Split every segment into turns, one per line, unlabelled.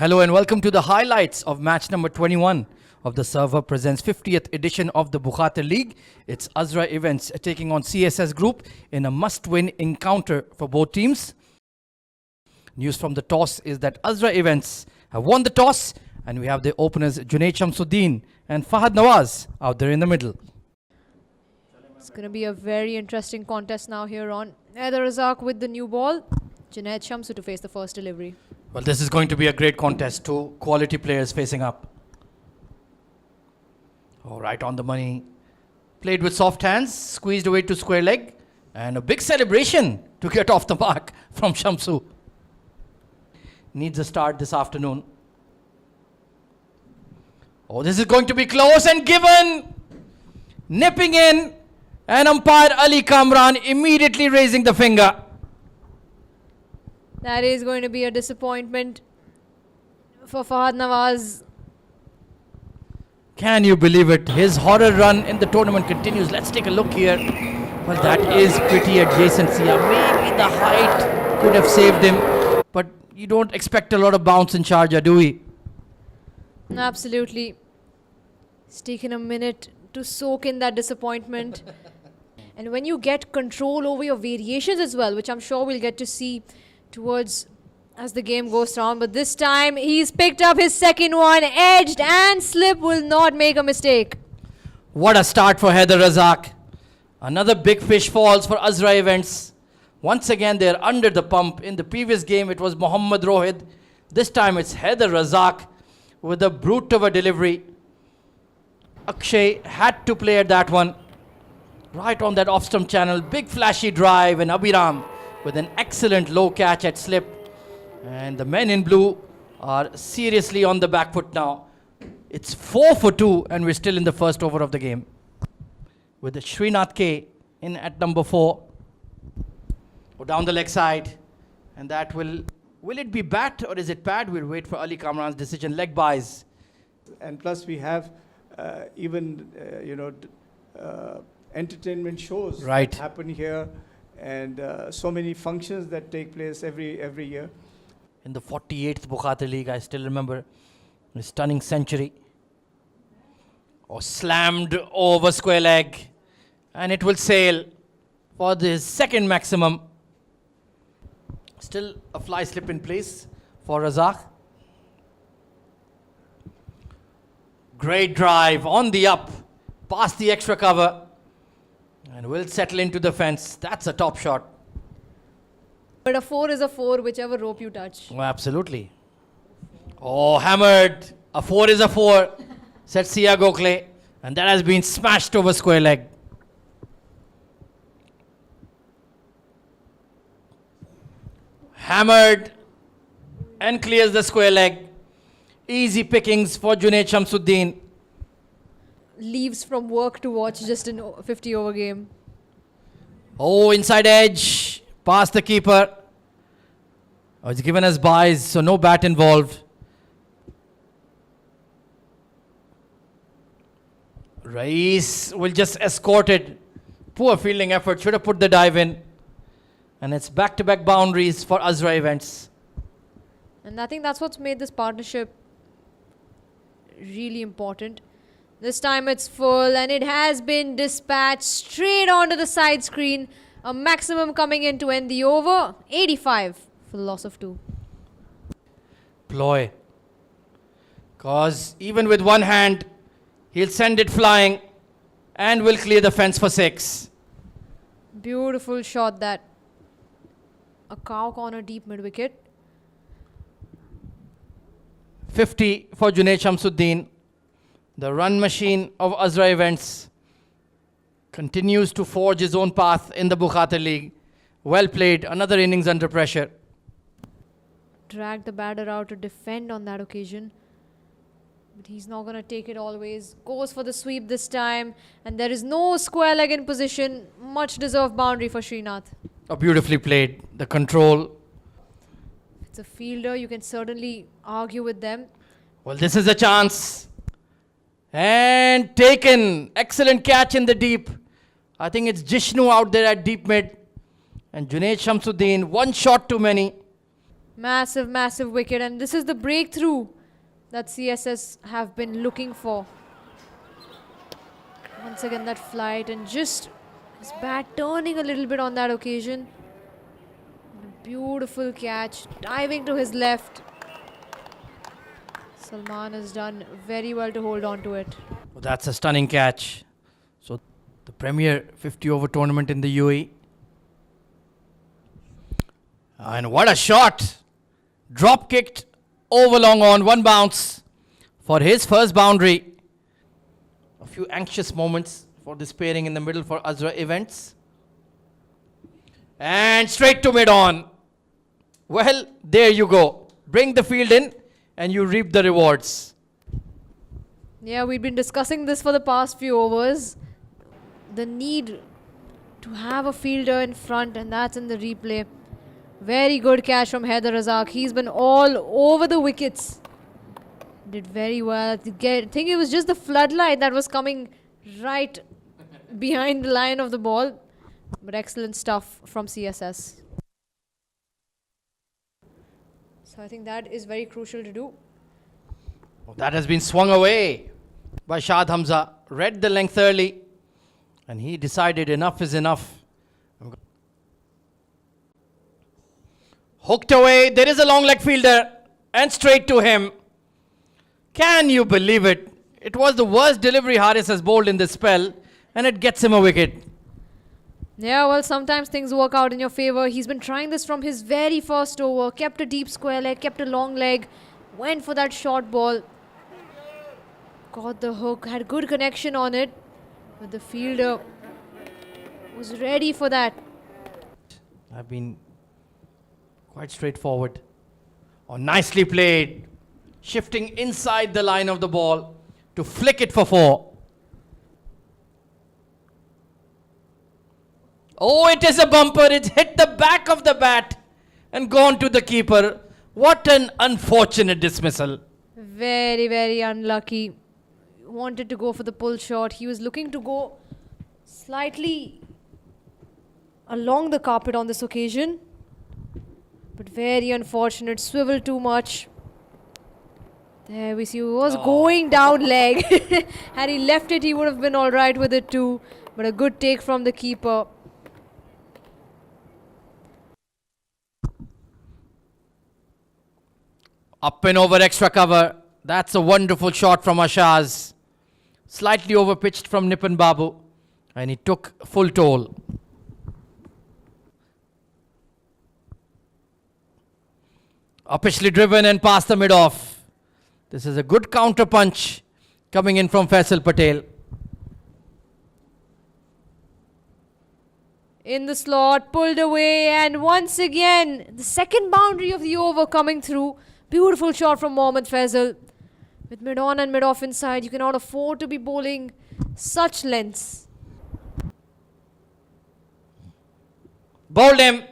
Hello and welcome to the highlights of match number 21 of the Server Presents 50th edition of the Bukhatir League. It's Azra Events taking on CSS Group in a must-win encounter for both teams. News from the toss is that Azra Events have won the toss, and we have the openers Junaid Shamsuddin and Fahad Nawaz out there in the middle.
It's going to be a very interesting contest now here on Azra with the new ball. Junaid Shamsu to face the first delivery.
Well, this is going to be a great contest. Two quality players facing up. Oh, right on the money. Played with soft hands, squeezed away to square leg, and a big celebration to get off the mark from Shamsu. Needs a start this afternoon. Oh, this is going to be close and given. Nipping in, and umpire Ali Kamran immediately raising the finger.
That is going to be a disappointment for Fahad Nawaz.
Can you believe it? His horror run in the tournament continues. Let's take a look here. Well, that is pretty adjacent. Maybe the height could have saved him, but you don't expect a lot of bounce in Sharjah, do we?
Absolutely. It's taken a minute to soak in that disappointment. And when you get control over your variations as well, which I'm sure we'll get to see towards as the game goes on, but this time he's picked up his second one, edged and slip, will not make a mistake.
What a start for Haider Razak. Another big fish falls for Azra Events. Once again they're under the pump. In the previous game it was Mohammad Rohid. This time it's Haider Razak with a brute of a delivery. Akshay had to play at that one. Right on that off-stump channel, big flashy drive, and Abhiram with an excellent low catch at slip. And the men in blue are seriously on the back foot now. It's 4 for 2 and we're still in the first over of the game. With the Srinath K in at number 4. Or down the leg side. And that will it be bat or is it pad? We'll wait for Ali Kamran's decision. Leg buys.
And plus we have entertainment shows
Right.
that happen here. And so many functions that take place every year.
In the 48th Bukhatir League, I still remember a stunning century. Or slammed over square leg. And it will sail for the second maximum. Still a fly slip in place for Razak. Great drive on the up, past the extra cover. And will settle into the fence. That's a top shot.
But a 4 is a 4, whichever rope you touch.
Oh, absolutely. Oh, hammered. A 4 is a 4, said Sia Gokhale. And that has been smashed over square leg. Hammered and clears the square leg. Easy pickings for Junaid Shamsuddin.
Leaves from work to watch just in 50 over game.
Oh, inside edge. Past the keeper. Oh, it's given as buys, so no bat involved. Rais will just escort it. Poor fielding effort. Should have put the dive in. And it's back-to-back boundaries for Azra Events.
And I think that's what's made this partnership really important. This time it's full and it has been dispatched straight onto the side screen. A maximum coming in to end the over. 85 for the loss of 2.
Ploy. Because even with one hand, he'll send it flying and will clear the fence for 6.
Beautiful shot that. A cow corner deep mid wicket.
50 for Junaid Shamsuddin. The run machine of Azra Events continues to forge his own path in the Bukhatir League. Well played. Another innings under pressure.
Dragged the batter out to defend on that occasion. But he's not going to take it always. Goes for the sweep this time. And there is no square leg in position. Much deserved boundary for Srinath.
Oh, beautifully played. The control.
If it's a fielder, you can certainly argue with them.
Well, this is a chance. And taken. Excellent catch in the deep. I think it's Jishnu out there at deep mid. And Junaid Shamsuddin, one shot too many.
Massive, massive wicket, and this is the breakthrough that CSS have been looking for. Once again that flight, and just his bat turning a little bit on that occasion. A beautiful catch, diving to his left. Salman has done very well to hold on to it.
Well, that's a stunning catch. So the premier 50-over tournament in the UAE. And what a shot! Drop kicked over long on, one bounce for his first boundary. A few anxious moments for this pairing in the middle for Azra events. And straight to mid-on. Well, there you go. Bring the field in and you reap the rewards.
Yeah, we've been discussing this for the past few overs. The need to have a fielder in front, and that's in the replay. Very good catch from Haider Razak. He's been all over the wickets. Did very well. I think it was just the floodlight that was coming right behind the line of the ball. But excellent stuff from CSS. So I think that is very crucial to do.
Oh, that has been swung away by Shad Hamza. Read the length early. And he decided enough is enough. Hooked away. There is a long leg fielder. And straight to him. Can you believe it? It was the worst delivery Haris has bowled in this spell. And it gets him a wicket.
Yeah, well, sometimes things work out in your favor. He's been trying this from his very first over. Kept a deep square leg, kept a long leg. Went for that short ball. Got the hook, had good connection on it. But the fielder was ready for that.
I've been quite straightforward. Oh, nicely played. Shifting inside the line of the ball to flick it for 4. Oh, it is a bumper. It's hit the back of the bat and gone to the keeper. What an unfortunate dismissal.
Very, very unlucky. Wanted to go for the pull shot. He was looking to go slightly along the carpet on this occasion. But very unfortunate. Swivel too much. There we see he was going down leg. Had he left it, he would have been all right with it too. But a good take from the keeper.
Up and over extra cover. That's a wonderful shot from Ashaz. Slightly overpitched from Nipan Babu. And he took full toll. Uppishly driven and past the mid-off. This is a good counter punch coming in from Faisal Patel.
In the slot, pulled away, and once again, the second boundary of the over coming through. Beautiful shot from Mohammad Faisal. With mid-on and mid-off inside, you cannot afford to be bowling such lengths.
Bowled him.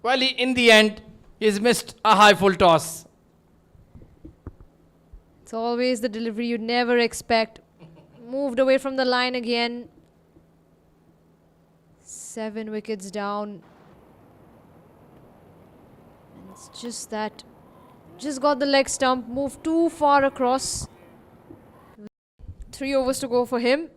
Well, in the end, he's missed a high full toss.
It's always the delivery you'd never expect. Moved away from the line again. 7 wickets down. And it's just that. Just got the leg stump. Moved too far across. 3 overs to go for him.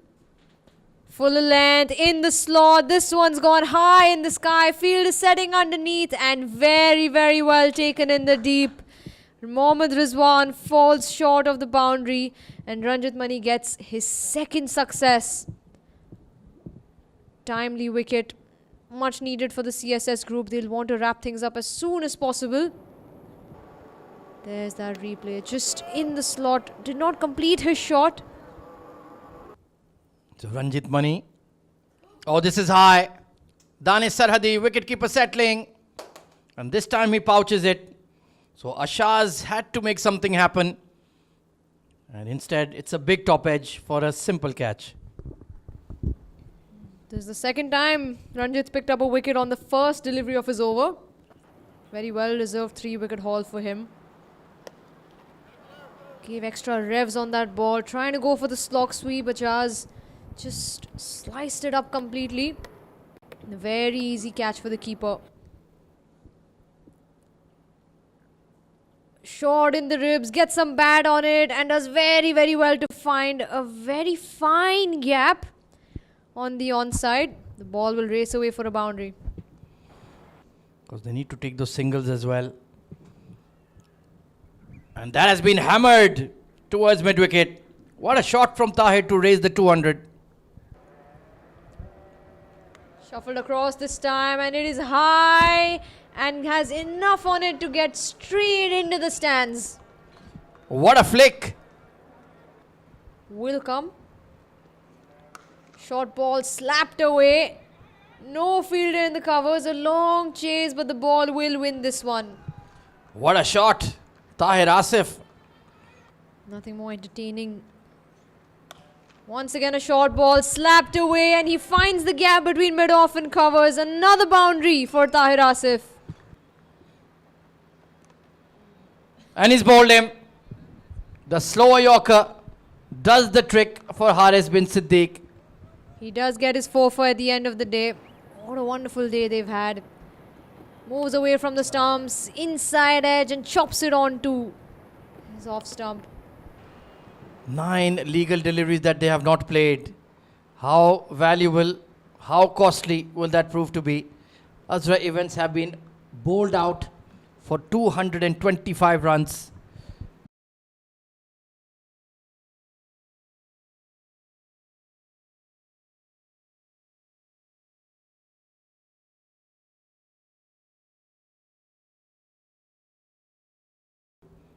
Full length in the slot. This one's gone high in the sky. Field is setting underneath and very, very well taken in the deep. Mohammad Rizwan falls short of the boundary and Ranjit Mani gets his second success. Timely wicket. Much needed for the CSS group. They'll want to wrap things up as soon as possible. There's that replay. Just in the slot. Did not complete his shot.
So Ranjit Mani. Oh, this is high. Danish Sarhadi, wicketkeeper settling. And this time he pouches it. So Ashaz had to make something happen. And instead, it's a big top edge for a simple catch.
This is the second time Ranjit's picked up a wicket on the first delivery of his over. Very well deserved 3-wicket haul for him. Gave extra revs on that ball. Trying to go for the slog sweep. Ajaz just sliced it up completely. And a very easy catch for the keeper. Short in the ribs, gets some bat on it and does very, very well to find a very fine gap on the onside. The ball will race away for a boundary.
Because they need to take those singles as well. And that has been hammered towards mid-wicket. What a shot from Tahir to raise the 200.
Shuffled across this time and it is high and has enough on it to get straight into the stands.
What a flick.
Will come. Short ball slapped away. No fielder in the covers. A long chase, but the ball will win this one.
What a shot. Tahir Asif.
Nothing more entertaining. Once again a short ball slapped away and he finds the gap between mid-off and covers. Another boundary for Tahir Asif.
And he's bowled him. The slower Yorker does the trick for Haris bin Siddiq.
He does get his 4-4 at the end of the day. What a wonderful day they've had. Moves away from the stumps, inside edge and chops it onto his off stump.
9 legal deliveries that they have not played. How valuable, how costly will that prove to be? Azra events have been bowled out for 225 runs.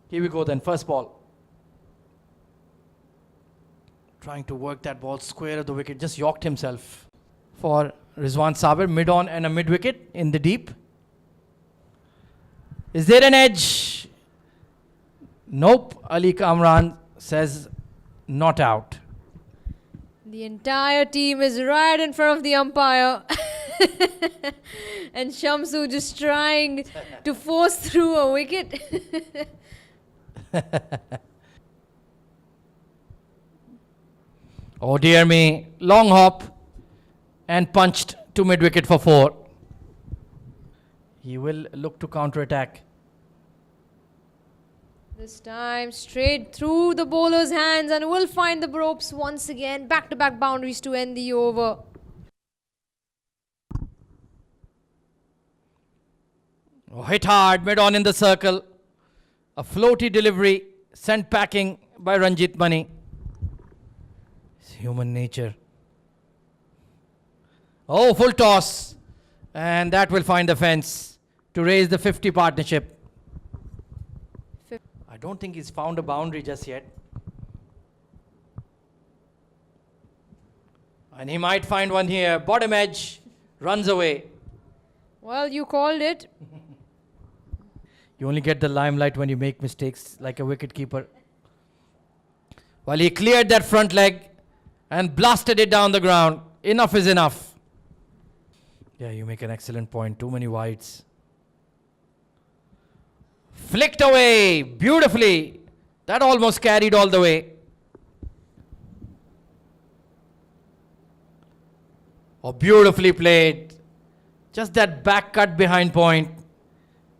Here we go then, first ball. Trying to work that ball square of the wicket, just yorked himself. For Rizwan Sabir, mid-on and a mid-wicket in the deep. Is there an edge? Nope, Ali Kamran says not out.
The entire team is right in front of the umpire. And Shamsu just trying to force through a wicket.
Oh dear me, long hop and punched to mid-wicket for 4. He will look to counter-attack.
This time straight through the bowler's hands and will find the ropes once again. Back-to-back boundaries to end the over.
Oh, hit hard, mid-on in the circle. A floaty delivery sent packing by Ranjit Mani. It's human nature. Oh, full toss. And that will find the fence to raise the 50 partnership. I don't think he's found a boundary just yet. And he might find one here. Bottom edge, runs away.
Well, you called it.
You only get the limelight when you make mistakes like a wicketkeeper. Well, he cleared that front leg and blasted it down the ground. Enough is enough. Yeah, you make an excellent point. Too many wides. Flicked away beautifully. That almost carried all the way. Oh, beautifully played. Just that back cut behind point.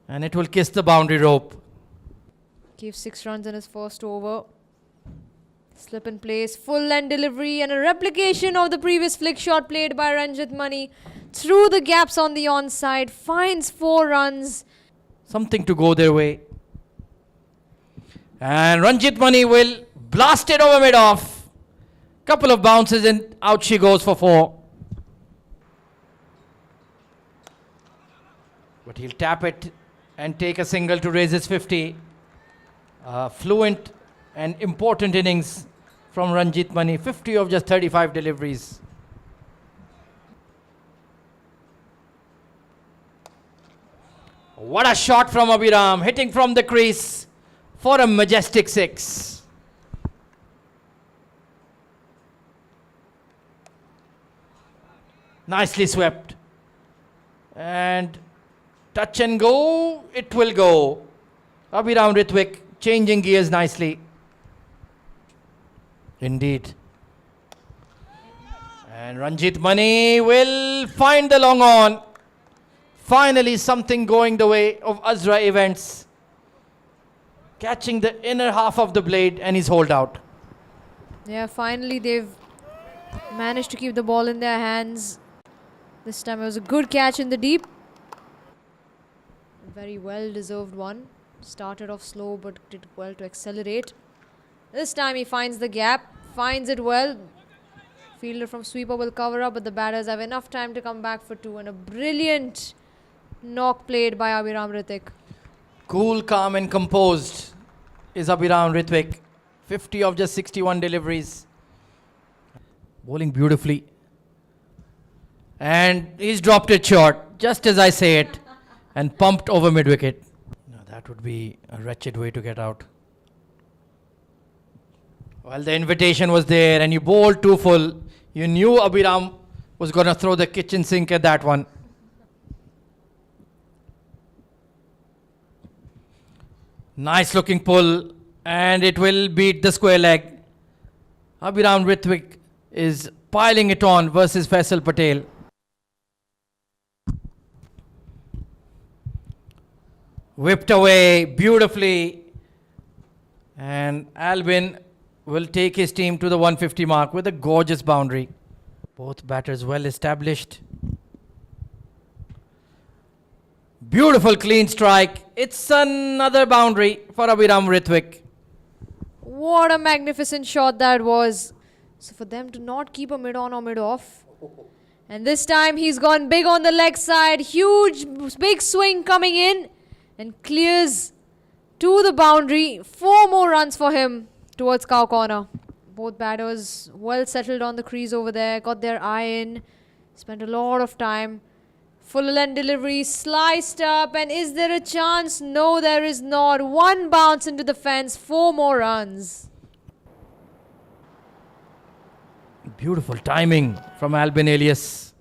And it will kiss the boundary rope.
Gave 6 runs in his first over. Slip in place, full end delivery and a replication of the previous flick shot played by Ranjit Mani. Through the gaps on the onside, finds 4 runs.
Something to go their way. And Ranjit Mani will blast it over mid-off. Couple of bounces and out she goes for 4. But he'll tap it and take a single to raise his 50. Fluent and important innings from Ranjit Mani. 50 of just 35 deliveries. What a shot from Abhiram, hitting from the crease for a majestic 6. Nicely swept. And touch and go, it will go. Abhiram Ritwik changing gears nicely. Indeed. And Ranjit Mani will find the long on. Finally something going the way of Azra events. catching the inner half of the blade, and he's holed out.
Yeah, finally they've managed to keep the ball in their hands. This time it was a good catch in the deep. A very well deserved one. Started off slow but did well to accelerate. This time he finds the gap, finds it well. Fielder from sweeper will cover up, but the batters have enough time to come back for two, and a brilliant knock played by Abhiram Ritik.
Cool, calm and composed is Abhiram Ritwik. 50 of just 61 deliveries. Bowling beautifully. And he's dropped it short, just as I say it, and pumped over mid-wicket. Now that would be a wretched way to get out. Well, the invitation was there and you bowled too full. You knew Abhiram was going to throw the kitchen sink at that one. Nice looking pull, and it will beat the square leg. Abhiram Ritwik is piling it on versus Faisal Patel. Whipped away beautifully, and Albin will take his team to the 150 mark with a gorgeous boundary. Both batters well established. Beautiful clean strike. It's another boundary for Abhiram Ritwik.
What a magnificent shot that was. So for them to not keep a mid on or mid off. And this time he's gone big on the leg side. Huge, big swing coming in. And clears to the boundary. 4 more runs for him towards cow corner. Both batters well settled on the crease over there. Got their eye in. Spent a lot of time. Full length delivery, sliced up, and is there a chance? No, there is not. 1 bounce into the fence, 4 more runs.
Beautiful timing from Albin Elias.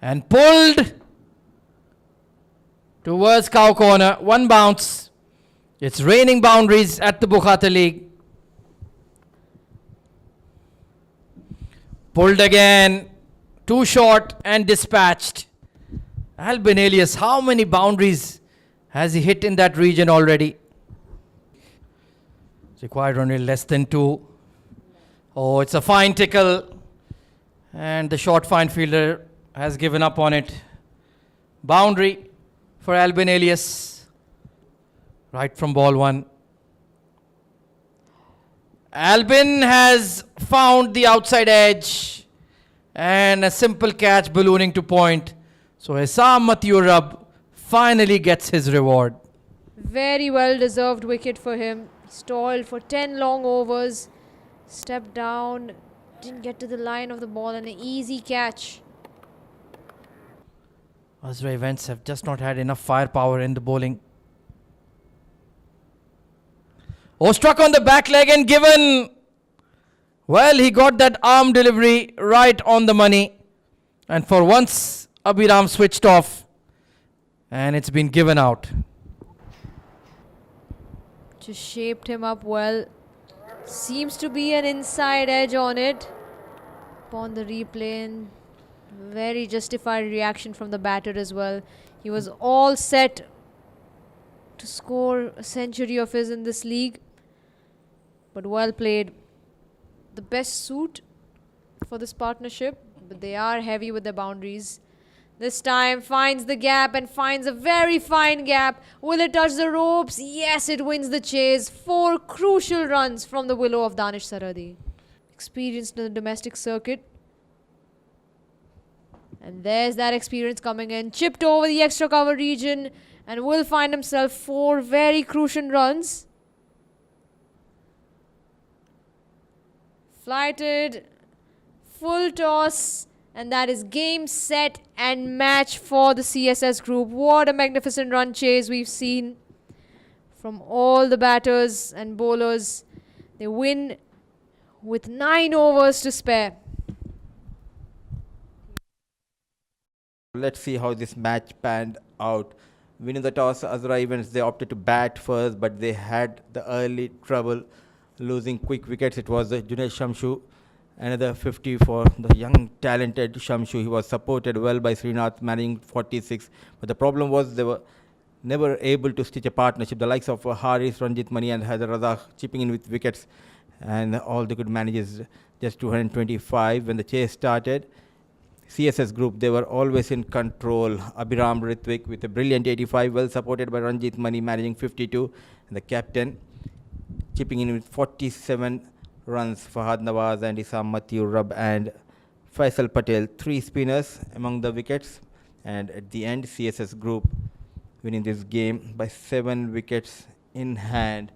And pulled towards cow corner. 1 bounce. It's raining boundaries at the Bukhata League. Pulled again. Too short and dispatched. Albin Elias, how many boundaries has he hit in that region already? Required only less than 2. Oh, it's a fine tickle. And the short fine fielder has given up on it. Boundary for Albin Elias. Right from ball 1. Albin has found the outside edge. And a simple catch ballooning to point. So Hesam Matiurab finally gets his reward.
Very well deserved wicket for him. Stalled for 10 long overs. Stepped down. Didn't get to the line of the ball, and an easy catch.
Azra events have just not had enough firepower in the bowling. Oh, struck on the back leg and given. Well, he got that arm delivery right on the money. And for once, Abhiram switched off. And it's been given out.
Just shaped him up well. Seems to be an inside edge on it. Upon the replay, and very justified reaction from the batter as well. He was all set to score a century of his in this league. But well played. The best suit for this partnership, but they are heavy with their boundaries. This time finds the gap and finds a very fine gap. Will it touch the ropes? Yes, it wins the chase. 4 crucial runs from the willow of Danish Saradi. Experienced in the domestic circuit. And there's that experience coming in. Chipped over the extra cover region and will find himself 4 very crucial runs. Flighted, full toss, and that is game, set and match for the CSS group. What a magnificent run chase we've seen from all the batters and bowlers. They win with 9 overs to spare.
Let's see how this match panned out. Winning the toss, Azra Events, they opted to bat first, but they had the early trouble losing quick wickets. It was Junaid Shamshu, another 50 for the young talented Shamshu. He was supported well by Srinath, managing 46. But the problem was they were never able to stitch a partnership. The likes of Haris, Ranjit Mani and Haider Razak chipping in with wickets, and all they could manage is just 225 when the chase started. CSS group, they were always in control. Abhiram Ritwik with a brilliant 85, well supported by Ranjit Mani managing 52, and the captain chipping in with 47 runs. Fahad Nawaz and Isam Matthew Rub and Faisal Patel, 3 spinners among the wickets, and at the end CSS group winning this game by 7 wickets in hand.